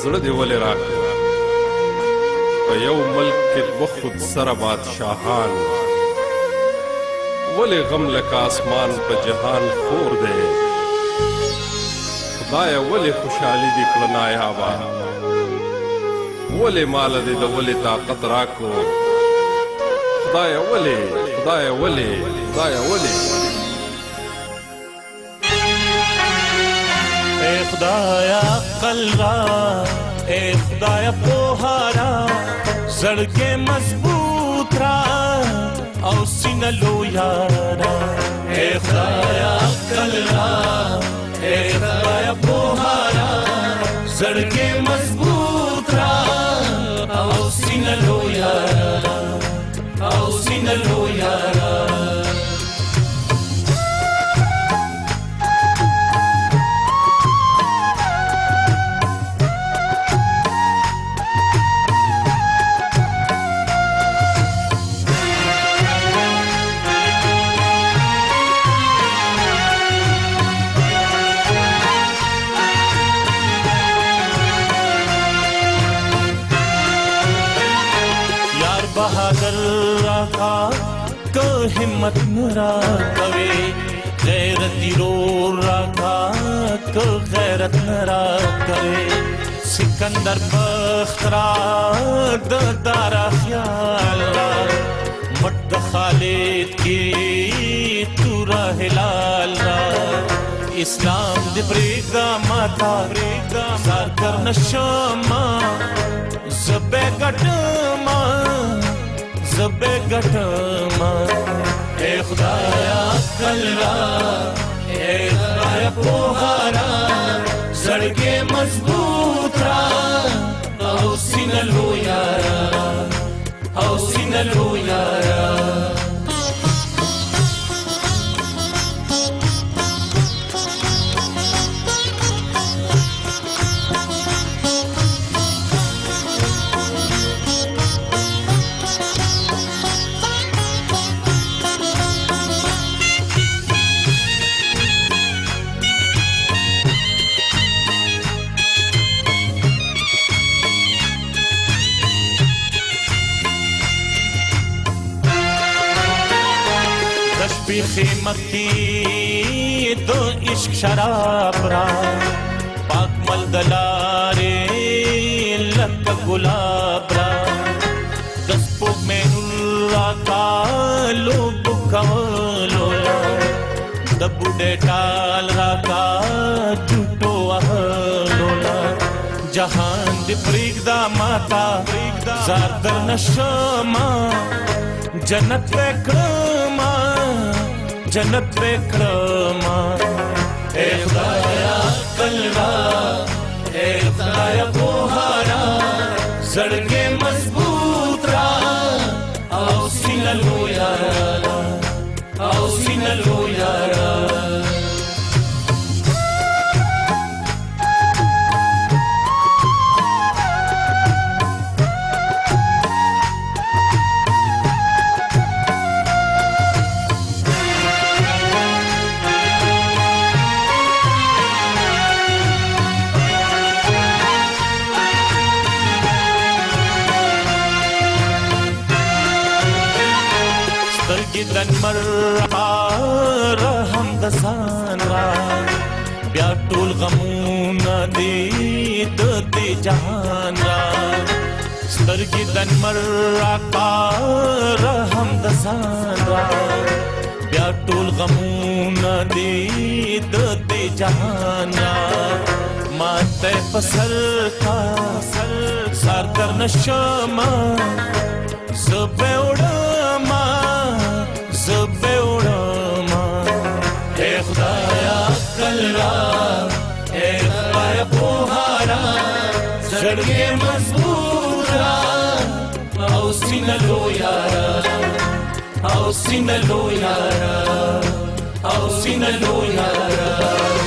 زړه دې ولې راکړ په یو ملک کې دوه خود سره بادشاهان ولې غم لکه اسمان په جهان خور دی خدایه ولې خوشحالي دې کړه نایابه ولې ماله دې د ولې طاقت راکو خدایه ولې خدایه ولې خدایه ولې اے خدایا عقل را اے خدایا پوها را زړګې مضبوط را او سینه لویا را اے خدایا عقل را اے خدایا پوها را زړګې مضبوط را او سینه لویا را او سینه لویا را बहादुर रखा को हिम्मत नरा कवे गैरती रो रखा को गैरत नरा कवे सिकंदर बख्तरा दारा ख्याल मट खालिद की तू रहलाल इस्लाम दे ब्रेगा माता ब्रेगा सार कर नशमा ज़बे गटमा ज़बे गटमा ए खुदाया अक्ल रा ए खुदाया पोहा रा ज़ड़गे मजबूत रा औ सीना लोया रा औ सीना लोया रा मक्की दो इश्क शराब रा पाक मलदलारे लक गुलाब रा दस्पो में नुरा का लोब कवलोला दबुडे टाल रा का झूठो अहलोला जहान दे प्रीगदा माता ज़ारदर नशमा जन्नत वेक्रमा जन्नत वेक्रमा ए खुदाया अक्ल रा ए खुदाया पोहा रा ज़ड़गे मजबूत रा औ सीना लोया रा औ सीना लोया रा गिदन मर्रा रहम दसान रा ब्या टोल गमूना दे दे जहान रा स्तर गिदन मर्रा का रहम दसान रा ब्या टोल गमूना दे दे जहान रा माते पसर का सार कर नशमा ज़बे उड़मा ज़बे उड़मा ए खुदाया अक्ल रा ए खुदाया पोहा रा ज़ड़गे मजबूत रा औ सीना लोया रा औ सीना लोया रा औ सीना लोया रा